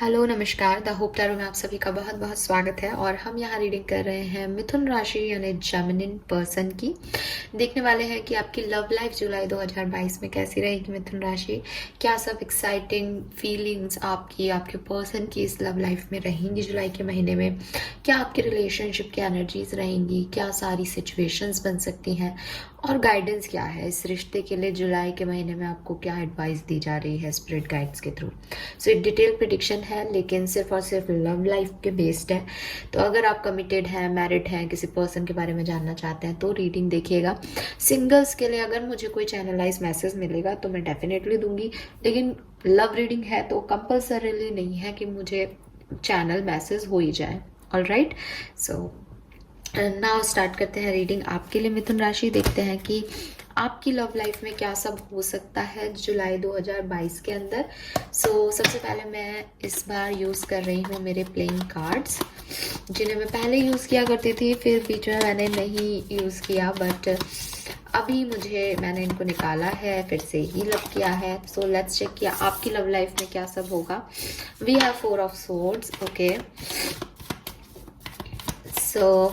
Hello नमस्कार। The hope tarot में आप सभी का बहुत बहुत स्वागत है और हम यहाँ रीडिंग कर रहे हैं मिथुन राशि यानी जेमिनिन पर्सन की। देखने वाले हैं कि आपकी लव लाइफ जुलाई 2022 में कैसी रहेगी मिथुन राशि। क्या सब एक्साइटिंग फीलिंग्स आपकी आपके पर्सन की इस लव लाइफ में रहेंगी जुलाई के महीने में। क्या आपकी रिलेशनशिप की एनर्जीज रहेंगी, क्या सारी सिचुएशंस बन सकती हैं और गाइडेंस क्या है इस रिश्ते के लिए जुलाई के महीने में। आपको क्या एडवाइस दी जा रही है स्पिरिट गाइड्स के थ्रू। सो एक डिटेल प्रिडिक्शन है लेकिन सिर्फ और सिर्फ लव लाइफ के बेस्ड है। तो अगर आप कमिटेड हैं, मैरिड हैं, किसी पर्सन के बारे में जानना चाहते हैं तो रीडिंग देखिएगा। सिंगल्स के लिए अगर मुझे कोई चैनलाइज मैसेज मिलेगा तो मैं डेफिनेटली दूंगी, लेकिन लव रीडिंग है तो कंपल्सरीली नहीं है कि मुझे चैनल मैसेज हो ही जाए। ऑलराइट, सो नाउ स्टार्ट करते हैं रीडिंग आपके लिए मिथुन राशि। देखते हैं कि आपकी लव लाइफ में क्या सब हो सकता है जुलाई 2022 के अंदर। सबसे पहले मैं इस बार यूज़ कर रही हूँ मेरे प्लेइंग कार्ड्स, जिन्हें मैं पहले यूज़ किया करती थी, फिर बीच में मैंने नहीं यूज़ किया, बट अभी मैंने इनको निकाला है, फिर से ही लव किया है। सो लेट्स चेक किया आपकी लव लाइफ में क्या सब होगा। We have 4 of swords. Okay, so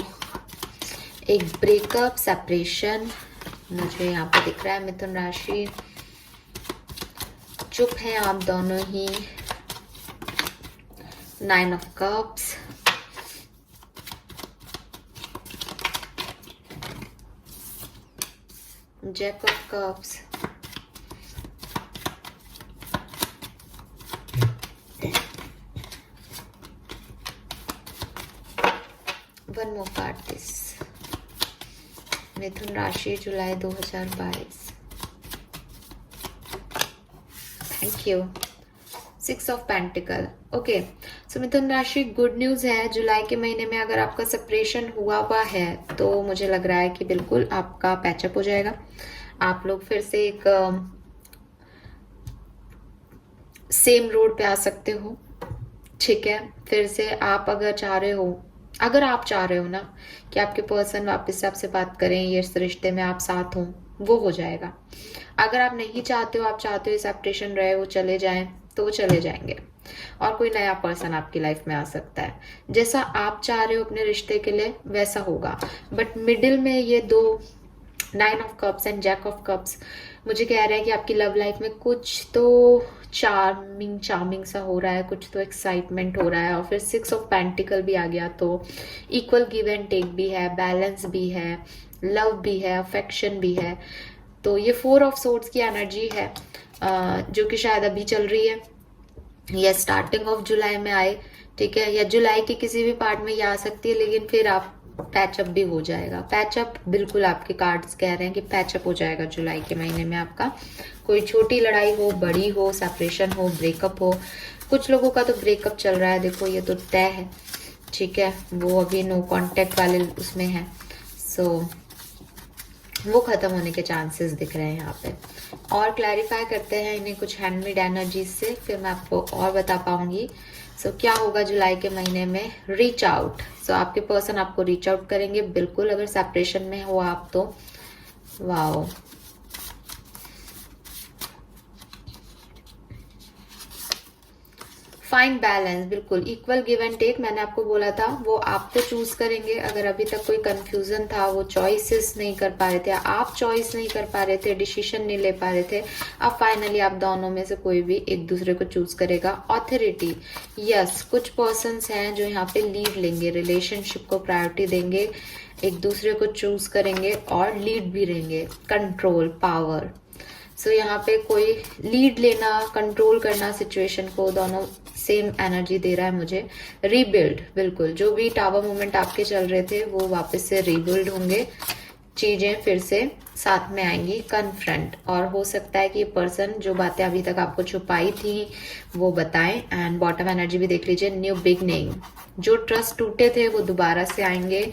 एक ब्रेकअप, सेपरेशन मुझे यहाँ पे दिख रहा है मिथुन राशि। चुप हैं आप दोनों ही। 9 of cups, jack of cups, one more card this Mithun rashi July 2022। Thank you. 6 of pentacle. Okay, so Mithun rashi, good news है जुलाई के महीने में अगर आपका सेपरेशन हुआ है तो मुझे लग रहा है कि बिल्कुल आपका पैचअप हो जाएगा। आप लोग फिर से एक सेम रोड पे आ सकते हो। ठीक है, फिर से आप अगर आप चाह रहे हो ना कि आपके पर्सन वापस से आपसे बात करें, ये इस रिश्ते में आप साथ हो, वो हो जाएगा। अगर आप नहीं चाहते हो, आप चाहते हो सेपरेशन रहे, वो चले जाएं, तो वो चले जाएंगे और कोई नया पर्सन आपकी लाइफ में आ सकता है। जैसा आप चाह रहे हो अपने रिश्ते के लिए वैसा होगा, बट मिडिल में ये 2 9 of cups and jack of cups मुझे कह रहा है कि आपकी लव लाइफ में कुछ तो चार्मिंग सा हो रहा है, कुछ तो एक्साइटमेंट हो रहा है। और फिर 6 ऑफ पेंटिकल भी आ गया, तो इक्वल गिव एंड टेक भी है, बैलेंस भी है, लव भी है, अफेक्शन भी है। तो ये 4 ऑफ सोर्ड्स की एनर्जी है जो कि शायद अभी चल रही है या स्टार्टिंग ऑफ जुलाई में आए, ठीक है, या जुलाई के किसी भी पार्ट में ये आ सकती है, लेकिन फिर आप पैचअप भी हो जाएगा। पैचअप बिल्कुल आपके कार्ड्स कह रहे हैं कि पैचअप हो जाएगा जुलाई के महीने में आपका। कोई छोटी लड़ाई हो, बड़ी हो, सेपरेशन हो, ब्रेकअप हो। कुछ लोगों का तो ब्रेकअप चल रहा है, देखो ये तो तय है, ठीक है, वो अभी नो कांटेक्ट वाले उसमें है। वो खत्म होने के चांसेस दिख रहे हैं यहाँ पे। और क्लैरिफाई करते हैं इन्हें कुछ हैंडमेड एनर्जीज से, फिर मैं आपको और बता पाऊंगी। क्या होगा जुलाई के महीने में। रीच आउट, आपके पर्सन आपको रीच आउट करेंगे बिल्कुल, अगर सेपरेशन में हो आप तो। वाओ, फाइन बैलेंस, बिल्कुल इक्वल गिव एंड टेक। मैंने आपको बोला था वो आपको चूज करेंगे। अगर अभी तक कोई कंफ्यूजन था, वो चॉइसेस नहीं कर पा रहे थे, आप चॉइस नहीं कर पा रहे थे, डिसीजन नहीं ले पा रहे थे, अब फाइनली आप दोनों में से कोई भी एक दूसरे को चूज करेगा। ऑथोरिटी, यस, कुछ पर्सन्स हैं जो यहाँ पे लीड लेंगे, रिलेशनशिप को प्रायोरिटी देंगे, एक दूसरे को चूज करेंगे और लीड भी लेंगे। Control, power. यहाँ पे कोई लीड लेना, कंट्रोल करना सिचुएशन को, दोनों सेम एनर्जी दे रहा है मुझे। रीबिल्ड, बिल्कुल जो भी टावर मूवमेंट आपके चल रहे थे वो वापस से रीबिल्ड होंगे, चीजें फिर से साथ में आएंगी। कन्फ्रंट, और हो सकता है कि ये पर्सन जो बातें अभी तक आपको छुपाई थी वो बताएं। एंड बॉटम एनर्जी भी देख लीजिए, न्यू बिगनिंग। जो ट्रस्ट टूटे थे वो दोबारा से आएंगे,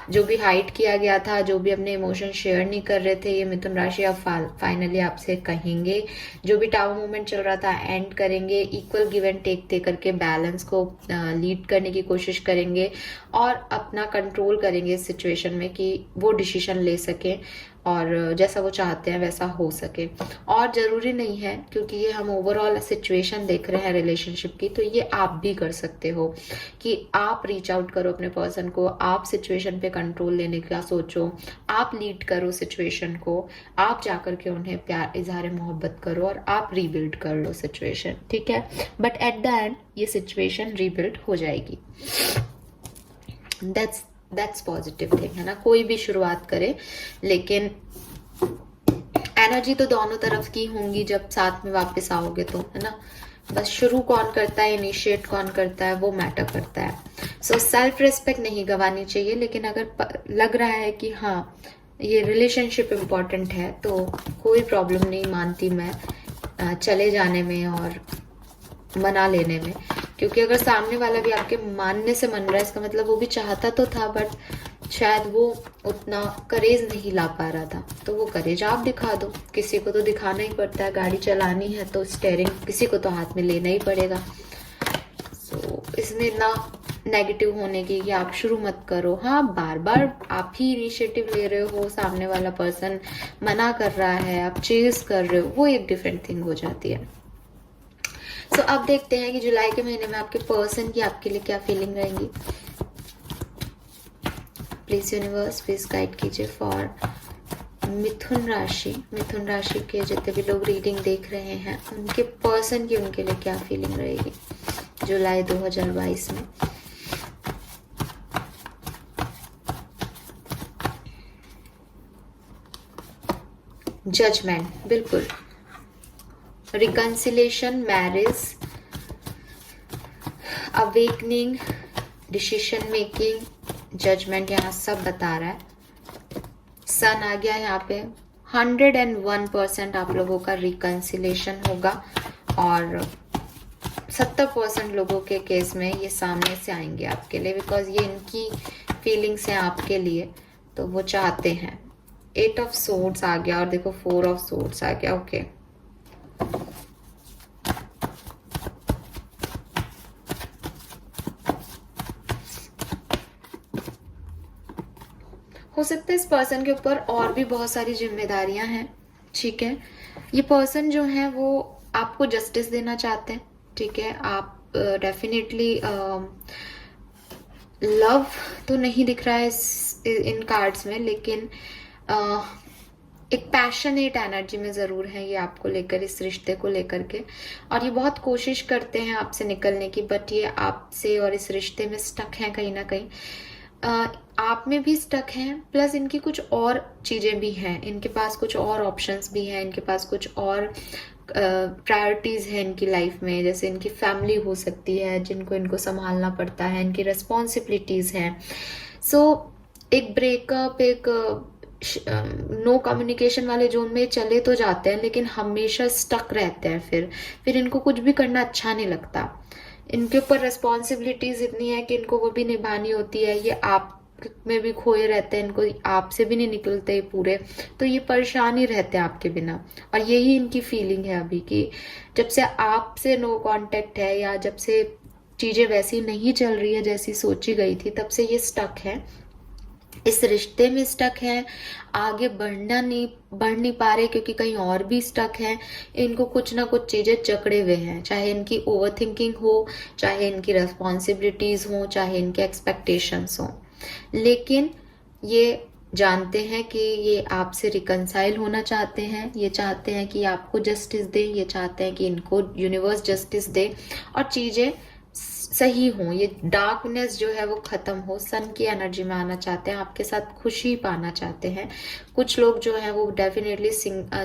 जो भी हाइड किया गया था, जो भी अपने इमोशन शेयर नहीं कर रहे थे, ये मिथुन राशि अब फाइनली आपसे कहेंगे। जो भी टावर मूवमेंट चल रहा था एंड करेंगे, इक्वल गिव एंड टेक दे करके बैलेंस को लीड करने की कोशिश करेंगे और अपना कंट्रोल करेंगे इस सिचुएशन में कि वो डिसीजन ले सके और जैसा वो चाहते हैं वैसा हो सके। और ज़रूरी नहीं है, क्योंकि ये हम ओवरऑल सिचुएशन देख रहे हैं रिलेशनशिप की, तो ये आप भी कर सकते हो कि आप रीच आउट करो अपने पर्सन को, आप सिचुएशन पे कंट्रोल लेने का सोचो, आप लीड करो सिचुएशन को, आप जाकर के उन्हें प्यार इजहार मोहब्बत करो और आप रीबिल्ड कर लो सिचुएशन, ठीक है। बट एट द एंड ये सिचुएशन रीबिल्ड हो जाएगी। दैट्स पॉजिटिव थिंग है ना। कोई भी शुरुआत करे, लेकिन एनर्जी तो दोनों तरफ की होंगी जब साथ में वापस आओगे तो, है ना। बस शुरू कौन करता है, इनिशिएट कौन करता है, वो मैटर करता है। सो सेल्फ रिस्पेक्ट नहीं गंवानी चाहिए, लेकिन अगर लग रहा है कि हाँ ये रिलेशनशिप इम्पॉर्टेंट है, तो कोई प्रॉब्लम नहीं मानती मैं चले जाने में और मना लेने में। क्योंकि अगर सामने वाला भी आपके मानने से मन रहा है, इसका मतलब वो भी चाहता तो था, बट शायद वो उतना करेज नहीं ला पा रहा था। तो वो करेज आप दिखा दो, किसी को तो दिखाना ही पड़ता है। गाड़ी चलानी है तो स्टेयरिंग किसी को तो हाथ में लेना ही पड़ेगा। सो इसमें इतना नेगेटिव होने की कि आप शुरू मत करो। हाँ, बार बार आप ही इनिशिएटिव ले रहे हो, सामने वाला पर्सन मना कर रहा है, आप चेज कर रहे हो, वो एक डिफरेंट थिंग हो जाती है। सो अब देखते हैं कि जुलाई के महीने में आपके पर्सन की आपके लिए क्या फीलिंग रहेंगी। प्लीज यूनिवर्स प्लीज गाइड कीजिए फॉर मिथुन राशि। मिथुन राशि के जितने भी लोग रीडिंग देख रहे हैं, उनके पर्सन की उनके लिए क्या फीलिंग रहेगी जुलाई 2022 में। जजमेंट, बिल्कुल। Reconciliation, marriage, awakening, decision making, judgement, यहाँ सब बता रहा है। सन आ गया यहाँ पे। 101% आप लोगों का रिकंसिलेशन होगा, और 70% लोगों के केस में ये सामने से आएंगे आपके लिए, बिकॉज ये इनकी फीलिंग्स हैं आपके लिए, तो वो चाहते हैं। 8 ऑफ सोर्ड्स आ गया, और देखो 4 ऑफ सोर्ड्स आ गया। ओके, हो सकता है इस पर्सन के ऊपर और भी बहुत सारी जिम्मेदारियां हैं, ठीक है। ये पर्सन जो है वो आपको जस्टिस देना चाहते हैं, ठीक है। आप डेफिनेटली लव तो नहीं दिख रहा है इन कार्ड्स में, लेकिन एक पैशनेट एनर्जी में ज़रूर है ये आपको लेकर, इस रिश्ते को लेकर के। और ये बहुत कोशिश करते हैं आपसे निकलने की, बट ये आपसे और इस रिश्ते में स्टक हैं कहीं ना कहीं। आप में भी स्टक हैं, प्लस इनकी कुछ और चीज़ें भी हैं, इनके पास कुछ और ऑप्शंस भी हैं, इनके पास कुछ और प्रायोरिटीज़ हैं इनकी लाइफ में। जैसे इनकी फैमिली हो सकती है जिनको इनको संभालना पड़ता है, इनकी रिस्पॉन्सिबिलिटीज़ हैं। सो एक ब्रेकअप, एक नो कम्युनिकेशन वाले जोन में चले तो जाते हैं, लेकिन हमेशा स्टक रहते हैं। फिर इनको कुछ भी करना अच्छा नहीं लगता। इनके ऊपर रिस्पॉन्सिबिलिटीज इतनी है कि इनको वो भी निभानी होती है। ये आप में भी खोए रहते हैं, इनको आपसे भी नहीं निकलते पूरे, तो ये परेशान ही रहते हैं आपके बिना। और यही इनकी फीलिंग है अभी, कि जब से आपसे नो कांटेक्ट है, या जब से चीजें वैसी नहीं चल रही है जैसी सोची गई थी, तब से ये स्टक है, इस रिश्ते में स्टक है, आगे बढ़ नहीं पा रहे, क्योंकि कहीं और भी स्टक है। इनको कुछ ना कुछ चीजें जकड़े हुए हैं, चाहे इनकी ओवर थिंकिंग हो, चाहे इनकी रेस्पॉन्सिबिलिटीज हो, चाहे इनके एक्सपेक्टेशंस हो। लेकिन ये जानते हैं कि ये आपसे रिकंसाइल होना चाहते हैं, ये चाहते हैं कि आपको जस्टिस दे, ये चाहते हैं कि इनको यूनिवर्स जस्टिस दे और चीजें सही हो, ये डार्कनेस जो है वो खत्म हो, सन की एनर्जी में आना चाहते हैं, आपके साथ खुशी पाना चाहते हैं। कुछ लोग जो हैं वो डेफिनेटली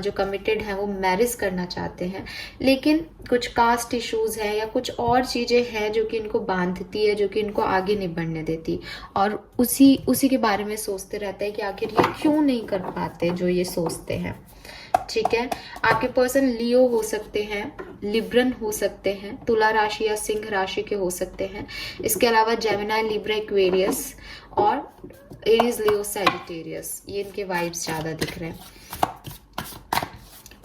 जो कमिटेड हैं वो मैरिज करना चाहते हैं, लेकिन कुछ कास्ट इश्यूज हैं या कुछ और चीजें हैं जो कि इनको बांधती है, जो कि इनको आगे नहीं बढ़ने देती, और उसी के बारे में सोचते रहते हैं कि आखिर ये क्यों नहीं कर पाते जो ये सोचते हैं, ठीक है। आपके पर्सन लियो हो सकते हैं, लिब्रन हो सकते हैं, तुला राशि या सिंह राशि के हो सकते हैं। इसके अलावा जेमिनाई, लिब्रा, एक्वेरियस और एरीज, लियो, सैजिटेरियस, ये इनके वाइब्स ज्यादा दिख रहे हैं।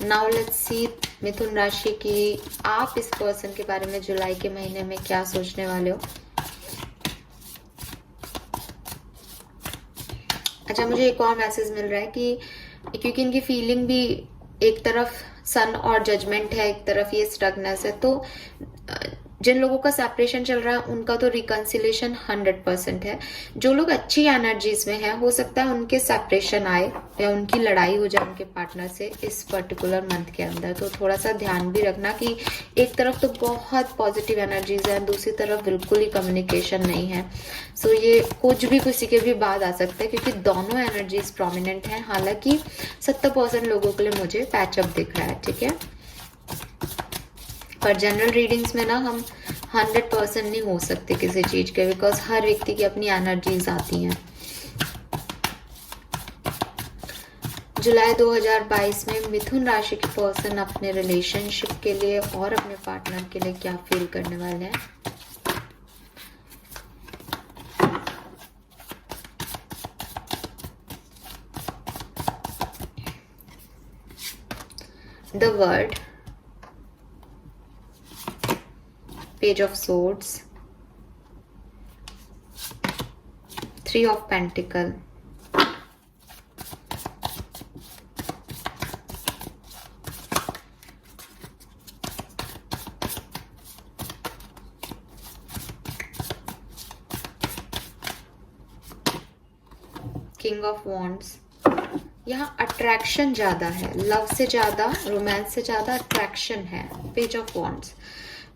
नाउ लेट्स सी मिथुन राशि की आप इस पर्सन के बारे में जुलाई के महीने में क्या सोचने वाले हो। अच्छा, मुझे एक और मैसेज मिल रहा है कि क्योंकि इनकी फीलिंग भी एक तरफ सन और जजमेंट है, एक तरफ ये स्टकनेस है। तो जिन लोगों का सेपरेशन चल रहा है उनका तो रिकंसिलेशन 100% है। जो लोग अच्छी एनर्जीज में हैं, हो सकता है उनके सेपरेशन आए या उनकी लड़ाई हो जाए उनके पार्टनर से इस पर्टिकुलर मंथ के अंदर। तो थोड़ा सा ध्यान भी रखना कि एक तरफ तो बहुत पॉजिटिव एनर्जीज है, दूसरी तरफ बिल्कुल ही कम्युनिकेशन नहीं है। सो ये कुछ भी किसी के भी बाद आ सकता है, क्योंकि दोनों एनर्जीज प्रोमिनेंट हैं। हालांकि 70% लोगों के लिए मुझे पैचअप दिख रहा है, ठीक है। पर जनरल रीडिंग्स में ना हम 100% नहीं हो सकते किसी चीज के, बिकॉज हर व्यक्ति की अपनी एनर्जीज आती हैं। जुलाई 2022 में मिथुन राशि के पर्सन अपने रिलेशनशिप के लिए और अपने पार्टनर के लिए क्या फील करने वाले हैं। The word, Page of Swords, 3 of Pentacle, King of Wands। यहाँ अट्रैक्शन ज्यादा है, लव से ज्यादा, रोमांस से ज्यादा अट्रैक्शन है। पेज ऑफ वॉन्ड्स,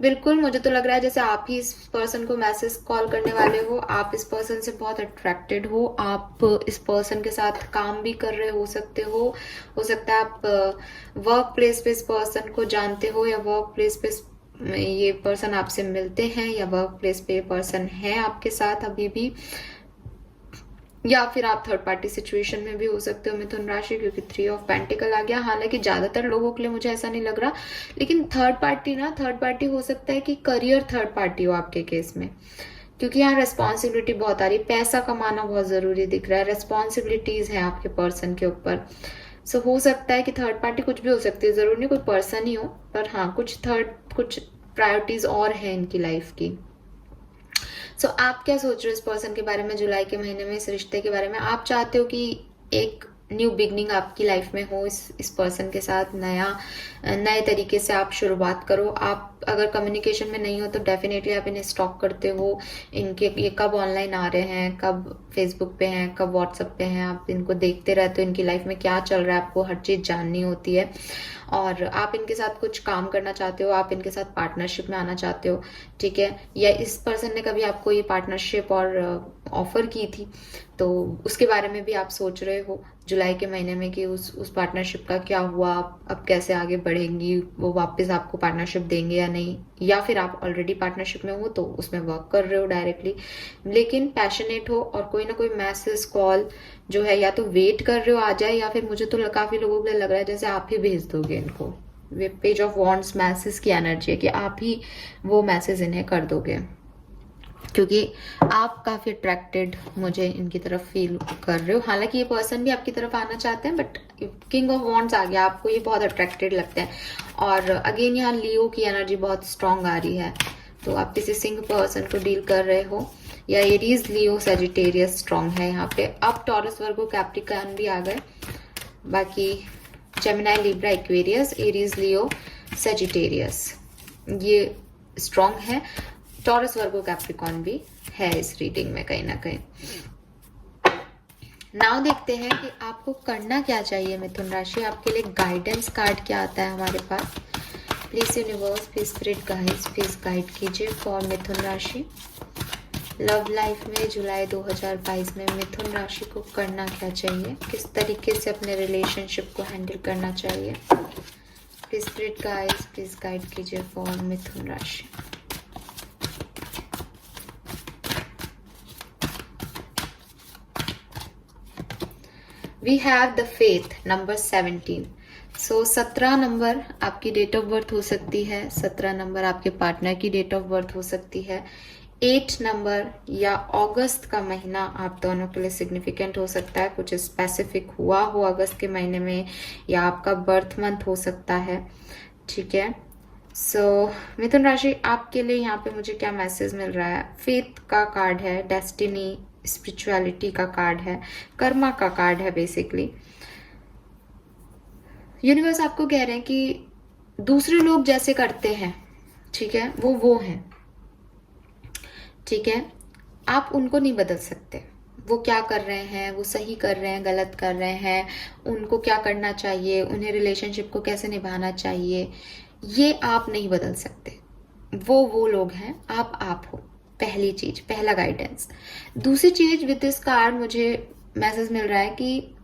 बिल्कुल मुझे तो लग रहा है जैसे आप ही इस पर्सन को मैसेज कॉल करने वाले हो। आप इस पर्सन से बहुत अट्रैक्टेड हो, आप इस पर्सन के साथ काम भी कर रहे हो सकते हो सकता है आप वर्क प्लेस पे इस पर्सन को जानते हो, या वर्क प्लेस पे ये पर्सन आपसे मिलते हैं, या वर्क प्लेस पे ये पर्सन है आपके साथ अभी भी, या फिर आप थर्ड पार्टी सिचुएशन में भी हो सकते हो मिथुन राशि, क्योंकि 3 ऑफ पेंटिकल आ गया। हालांकि ज्यादातर लोगों के लिए मुझे ऐसा नहीं लग रहा, लेकिन थर्ड पार्टी हो सकता है कि करियर थर्ड पार्टी हो आपके केस में, क्योंकि यहाँ रेस्पॉन्सिबिलिटी बहुत आ रही है। पैसा कमाना बहुत जरूरी दिख रहा है, रेस्पॉन्सिबिलिटीज है आपके पर्सन के ऊपर। सो हो सकता है कि थर्ड पार्टी कुछ भी हो सकती है, जरूर नहीं कोई पर्सन ही हो, पर हाँ कुछ प्रायोरिटीज और है इनकी लाइफ की। सो आप क्या सोच रहे हो इस पर्सन के बारे में जुलाई के महीने में, इस रिश्ते के बारे में? आप चाहते हो कि एक न्यू बिगनिंग आपकी लाइफ में हो, इस पर्सन के साथ नए तरीके से आप शुरुआत करो। आप अगर कम्युनिकेशन में नहीं हो तो डेफिनेटली आप इन्हें स्टॉक करते हो, ये कब ऑनलाइन आ रहे हैं, कब फेसबुक पे हैं, कब व्हाट्सएप पे हैं, आप इनको देखते रहते हो, इनकी लाइफ में क्या चल रहा है आपको हर चीज जाननी होती है। और आप इनके साथ कुछ काम करना चाहते हो, आप इनके साथ पार्टनरशिप में आना चाहते हो, ठीक है। या इस पर्सन ने कभी आपको ये पार्टनरशिप और ऑफर की थी, तो उसके बारे में भी आप सोच रहे हो जुलाई के महीने में कि उस पार्टनरशिप का क्या हुआ, अब कैसे आगे बढ़ेंगी, वो वापस आपको पार्टनरशिप देंगे या नहीं, या फिर आप ऑलरेडी पार्टनरशिप में हो तो उसमें वर्क कर रहे हो डायरेक्टली, लेकिन पैशनेट हो और कोई ना कोई मैसेज कॉल जो है या तो वेट कर रहे हो आ जाए, या फिर मुझे तो काफी लोगों को लग रहा है जैसे आप ही भेज दोगे इनको। वे पेज ऑफ वॉन्ड्स मैसेज की एनर्जी है कि आप ही वो मैसेज इन्हें कर दोगे, क्योंकि आप काफी अट्रैक्टेड मुझे इनकी तरफ फील कर रहे हो। हालांकि ये पर्सन भी आपकी तरफ आना चाहते हैं, बट किंग ऑफ वॉन्ड्स आ गया, आपको ये बहुत अट्रैक्टेड लगते हैं। और अगेन यहाँ लियो की एनर्जी बहुत स्ट्रांग आ रही है, तो आप किसी सिंह पर्सन को डील कर रहे हो, या एरीज लियो सजिटेरियस स्ट्रांग है यहाँ पे। अब टॉरस वर्गो कैप्रिकॉर्न भी आ गए, बाकी Gemini Libra Aquarius Aries Leo Sagittarius ये स्ट्रांग है। टॉरस वर्गो कैप्रिकॉर्न भी है इस रीडिंग में कहीं ना कहीं। नाउ देखते हैं कि आपको करना क्या चाहिए मिथुन राशि। आपके लिए गाइडेंस कार्ड क्या आता है हमारे पास। Please universe, please spirit guides, please guide कीजिए for Mithun rashi. Love life में जुलाई 2022 में मिथुन राशि को करना क्या चाहिए, किस तरीके से अपने रिलेशनशिप को हैंडल करना चाहिए। Please spirit guides, please guide कीजिए फॉर मिथुन राशि। We have the faith number 17। So 17 number आपकी डेट ऑफ बर्थ हो सकती है, 17 नंबर आपके पार्टनर की डेट ऑफ बर्थ हो सकती है, 8 नंबर या अगस्त का महीना आप दोनों के लिए सिग्निफिकेंट हो सकता है, कुछ स्पेसिफिक हुआ हो अगस्त के महीने में, या आपका बर्थ मंथ हो सकता है, ठीक है। सो मिथुन राशि आपके लिए यहाँ पे मुझे क्या मैसेज मिल रहा है। फेथ का कार्ड है, डेस्टिनी स्पिरिचुअलिटी का कार्ड है, कर्मा का कार्ड है बेसिकली। यूनिवर्स आपको कह रहे हैं कि दूसरे लोग जैसे करते हैं, ठीक है, वो हैं, ठीक है, आप उनको नहीं बदल सकते। वो क्या कर रहे हैं, वो सही कर रहे हैं, गलत कर रहे हैं, उनको क्या करना चाहिए, उन्हें रिलेशनशिप को कैसे निभाना चाहिए, ये आप नहीं बदल सकते। वो लोग हैं, आप हो। पहली चीज, पहला गाइडेंस। दूसरी चीज, विद दिस कार्ड मुझे मैसेज मिल रहा है कि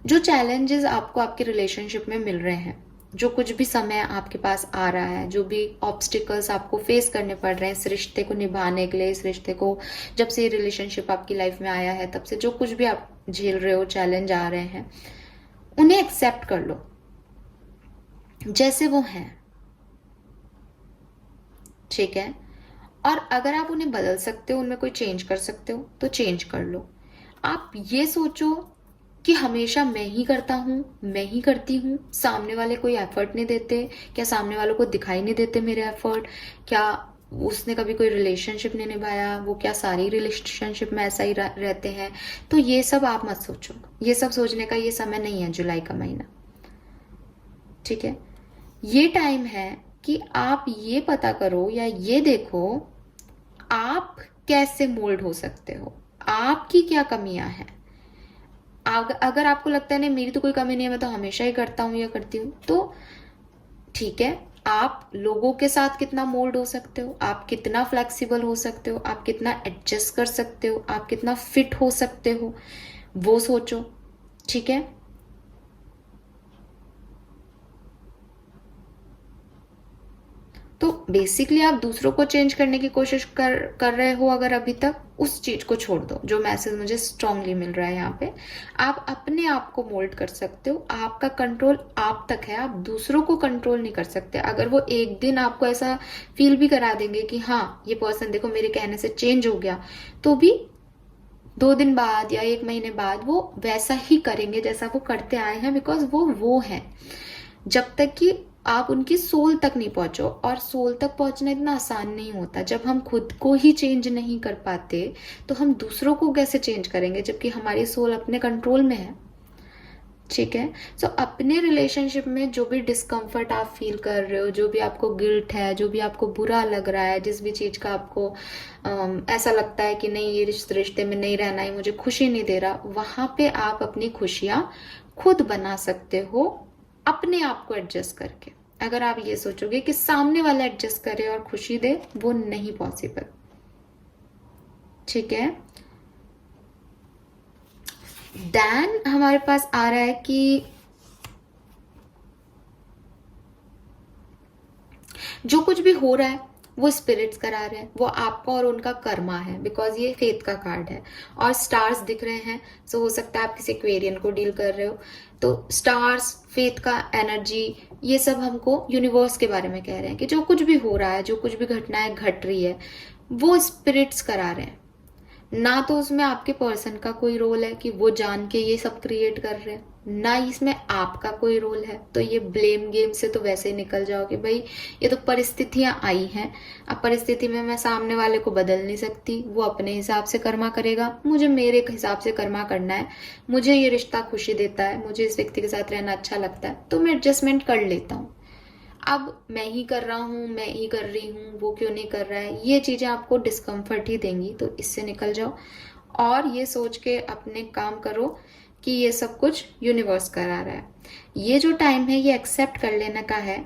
जो चैलेंजेस आपको आपके रिलेशनशिप में मिल रहे हैं, जो कुछ भी समय आपके पास आ रहा है, जो भी ऑब्स्टिकल्स आपको फेस करने पड़ रहे हैं इस रिश्ते को निभाने के लिए, इस रिश्ते को जब से ये रिलेशनशिप आपकी लाइफ में आया है तब से जो कुछ भी आप झेल रहे हो, चैलेंज आ रहे हैं, उन्हें एक्सेप्ट कर लो जैसे वो हैं, ठीक है। और अगर आप उन्हें बदल सकते हो, उनमें कोई चेंज कर सकते हो तो चेंज कर लो। आप ये सोचो कि हमेशा मैं ही करता हूँ, मैं ही करती हूँ, सामने वाले कोई एफर्ट नहीं देते क्या, सामने वालों को दिखाई नहीं देते मेरे एफर्ट क्या, उसने कभी कोई रिलेशनशिप नहीं निभाया, वो क्या सारी रिलेशनशिप में ऐसा ही रहते हैं। तो ये सब आप मत सोचो, ये सब सोचने का ये समय नहीं है जुलाई का महीना, ठीक है। ये टाइम है कि आप ये पता करो या ये देखो आप कैसे मोल्ड हो सकते हो, आपकी क्या कमियां हैं। अगर आपको लगता है नहीं मेरी तो कोई कमी नहीं है, मैं तो हमेशा ही करता हूँ या करती हूँ, तो ठीक है। आप लोगों के साथ कितना मोल्ड हो सकते हो, आप कितना फ्लेक्सिबल हो सकते हो, आप कितना एडजस्ट कर सकते हो, आप कितना फिट हो सकते हो, वो सोचो, ठीक है। तो बेसिकली आप दूसरों को चेंज करने की कोशिश कर रहे हो अगर अभी तक, उस चीज को छोड़ दो। जो मैसेज मुझे स्ट्रांगली मिल रहा है यहाँ पे, आप अपने आप को मोल्ड कर सकते हो, आपका कंट्रोल आप तक है, आप दूसरों को कंट्रोल नहीं कर सकते। अगर वो एक दिन आपको ऐसा फील भी करा देंगे कि हाँ ये पर्सन देखो मेरे कहने से चेंज हो गया, तो भी 2 दिन बाद या 1 महीने बाद वो वैसा ही करेंगे जैसा वो करते आए हैं, बिकॉज वो है। जब तक कि आप उनकी सोल तक नहीं पहुंचो, और सोल तक पहुंचना इतना आसान नहीं होता। जब हम खुद को ही चेंज नहीं कर पाते तो हम दूसरों को कैसे चेंज करेंगे, जबकि हमारी सोल अपने कंट्रोल में है, ठीक है। सो अपने रिलेशनशिप में जो भी डिस्कम्फर्ट आप फील कर रहे हो, जो भी आपको गिल्ट है, जो भी आपको बुरा लग रहा है, जिस भी चीज का आपको ऐसा लगता है कि नहीं ये रिश्ते में नहीं रहना है, मुझे खुशी नहीं दे रहा, वहां पे आप अपनी खुशियां खुद बना सकते हो अपने आप को एडजस्ट करके। अगर आप ये सोचोगे कि सामने वाला एडजस्ट करे और खुशी दे, वो नहीं पॉसिबल, ठीक है। देन हमारे पास आ रहा है कि जो कुछ भी हो रहा है वो स्पिरिट्स करा रहे हैं, वो आपका और उनका कर्मा है, बिकॉज ये फेथ का कार्ड है और स्टार्स दिख रहे हैं। सो हो सकता है आप किसी एक्वेरियन को डील कर रहे हो, तो स्टार्स, फेथ का एनर्जी, ये सब हमको यूनिवर्स के बारे में कह रहे हैं कि जो कुछ भी हो रहा है, जो कुछ भी घटनाएं घट रही है, वो स्पिरिट्स करा रहे हैं। ना तो उसमें आपके पर्सन का कोई रोल है कि वो जान के ये सब क्रिएट कर रहे हैं, ना इसमें आपका कोई रोल है। तो ये ब्लेम गेम से तो वैसे ही निकल जाओ कि भाई ये तो परिस्थितियां आई हैं, अब परिस्थिति में मैं सामने वाले को बदल नहीं सकती, वो अपने हिसाब से कर्मा करेगा, मुझे मेरे हिसाब से कर्मा करना है, मुझे ये रिश्ता खुशी देता है, मुझे इस व्यक्ति के साथ रहना अच्छा लगता है, तो मैं एडजस्टमेंट कर लेता हूँ। अब मैं ही कर रहा हूँ, मैं ही कर रही हूँ, वो क्यों नहीं कर रहा है, ये चीजें आपको डिस्कम्फर्ट ही देंगी, तो इससे निकल जाओ और ये सोच के अपने काम करो कि ये सब कुछ यूनिवर्स करा रहा है। ये जो टाइम है ये एक्सेप्ट कर लेने का है।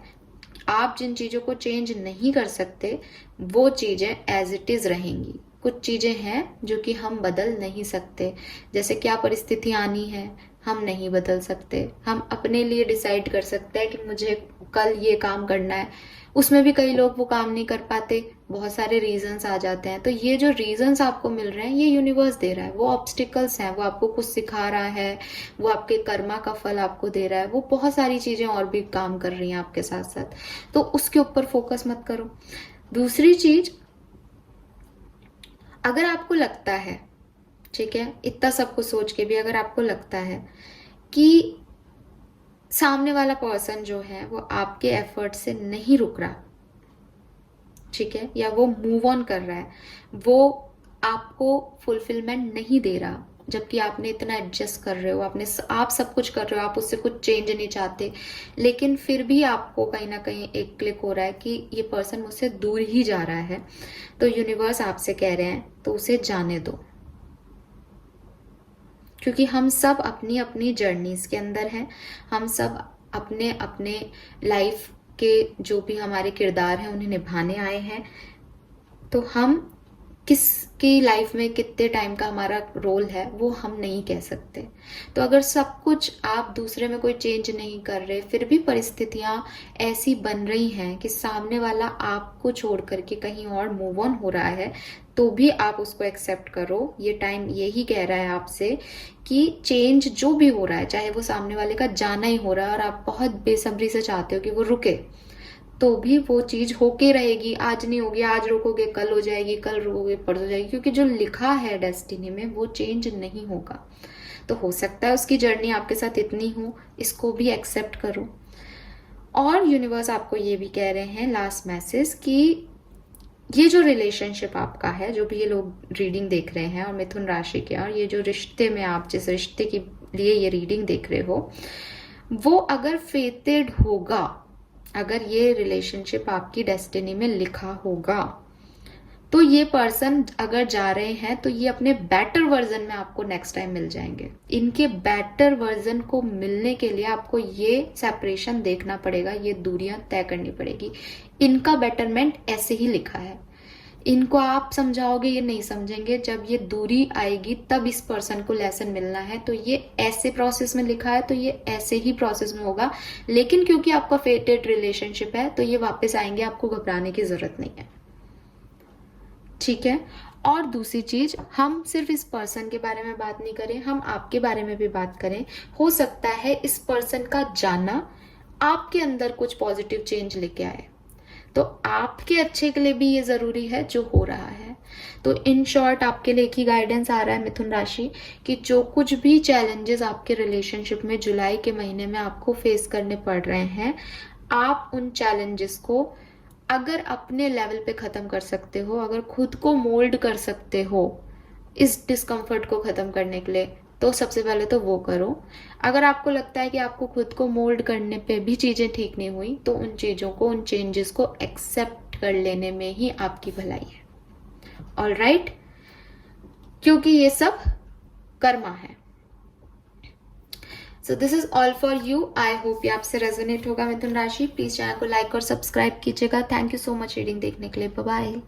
आप जिन चीजों को चेंज नहीं कर सकते वो चीजें एज इट इज रहेंगी। कुछ चीजें हैं जो कि हम बदल नहीं सकते, जैसे क्या परिस्थिति आनी है हम नहीं बदल सकते। हम अपने लिए डिसाइड कर सकते हैं कि मुझे कल ये काम करना है, उसमें भी कई लोग वो काम नहीं कर पाते, बहुत सारे रीजंस आ जाते हैं। तो ये जो रीजंस आपको मिल रहे हैं ये यूनिवर्स दे रहा है, वो ऑब्स्टिकल्स हैं, वो आपको कुछ सिखा रहा है, वो आपके कर्मा का फल आपको दे रहा है, वो बहुत सारी चीजें और भी काम कर रही हैं आपके साथ साथ, तो उसके ऊपर फोकस मत करो। दूसरी चीज, अगर आपको लगता है, ठीक है, इतना सब कुछ सोच के भी अगर आपको लगता है कि सामने वाला पर्सन जो है वो आपके एफर्ट से नहीं रुक रहा, ठीक है, या वो मूव ऑन कर रहा है, वो आपको फुलफिलमेंट नहीं दे रहा, जबकि आपने इतना एडजस्ट कर रहे हो, आप सब कुछ कर रहे हो, आप उससे कुछ चेंज नहीं चाहते, लेकिन फिर भी आपको कहीं ना कहीं एक क्लिक हो रहा है कि ये पर्सन मुझसे दूर ही जा रहा है, तो यूनिवर्स आपसे कह रहे हैं तो उसे जाने दो। क्योंकि हम सब अपनी अपनी जर्नीज के अंदर हैं, हम सब अपने अपने लाइफ के जो भी हमारे किरदार हैं उन्हें निभाने आए हैं। तो हम किसकी लाइफ में कितने टाइम का हमारा रोल है वो हम नहीं कह सकते। तो अगर सब कुछ आप दूसरे में कोई चेंज नहीं कर रहे, फिर भी परिस्थितियां ऐसी बन रही हैं कि सामने वाला आपको छोड़ करके कहीं और मूव ऑन हो रहा है, तो भी आप उसको एक्सेप्ट करो। ये टाइम यही कह रहा है आपसे कि चेंज जो भी हो रहा है, चाहे वो सामने वाले का जाना ही हो रहा है और आप बहुत बेसब्री से चाहते हो कि वो रुके, तो भी वो चीज होके रहेगी। आज नहीं होगी, आज रोकोगे कल हो जाएगी, कल रोकोगे परसों हो जाएगी, क्योंकि जो लिखा है डेस्टिनी में वो चेंज नहीं होगा। तो हो सकता है उसकी जर्नी आपके साथ इतनी हो, इसको भी एक्सेप्ट करो। और यूनिवर्स आपको ये भी कह रहे हैं लास्ट मैसेज कि ये जो रिलेशनशिप आपका है, जो भी ये लोग रीडिंग देख रहे हैं और मिथुन राशि के, और ये जो रिश्ते में आप जिस रिश्ते के लिए ये रीडिंग देख रहे हो, वो अगर फेटेड होगा, अगर ये रिलेशनशिप आपकी डेस्टिनी में लिखा होगा, तो ये पर्सन अगर जा रहे हैं तो ये अपने बेटर वर्जन में आपको नेक्स्ट टाइम मिल जाएंगे। इनके बेटर वर्जन को मिलने के लिए आपको ये सेपरेशन देखना पड़ेगा, ये दूरियां तय करनी पड़ेगी। इनका बेटरमेंट ऐसे ही लिखा है, इनको आप समझाओगे ये नहीं समझेंगे। जब ये दूरी आएगी तब इस पर्सन को लेसन मिलना है। तो ये ऐसे प्रोसेस में लिखा है, तो ये ऐसे ही प्रोसेस में होगा। लेकिन क्योंकि आपका फेटेड रिलेशनशिप है तो ये वापस आएंगे, आपको घबराने की जरूरत नहीं है, ठीक है। और दूसरी चीज, हम सिर्फ इस पर्सन के बारे में बात नहीं करें, हम आपके बारे में भी बात करें। हो सकता है इस पर्सन का जाना आपके अंदर कुछ पॉजिटिव चेंज लेके आए, तो आपके अच्छे के लिए भी ये जरूरी है जो हो रहा है। तो इन शॉर्ट आपके लिए एक ही गाइडेंस आ रहा है मिथुन राशि कि जो कुछ भी चैलेंजेस आपके रिलेशनशिप में जुलाई के महीने में आपको फेस करने पड़ रहे हैं, आप उन चैलेंजेस को अगर अपने लेवल पे खत्म कर सकते हो, अगर खुद को मोल्ड कर सकते हो इस डिस्कम्फर्ट को खत्म करने के लिए, तो सबसे पहले तो वो करो। अगर आपको लगता है कि आपको खुद को मोल्ड करने पे भी चीजें ठीक नहीं हुई, तो उन चीजों को, उन चेंजेस को एक्सेप्ट कर लेने में ही आपकी भलाई है। ऑल राइट, क्योंकि ये सब कर्मा है। So this is all for you. I hope ये आपसे रेजोनेट होगा मिथुन राशि। प्लीज चैनल को लाइक और सब्सक्राइब कीजिएगा। Thank you so much reading देखने के लिए। Bye bye.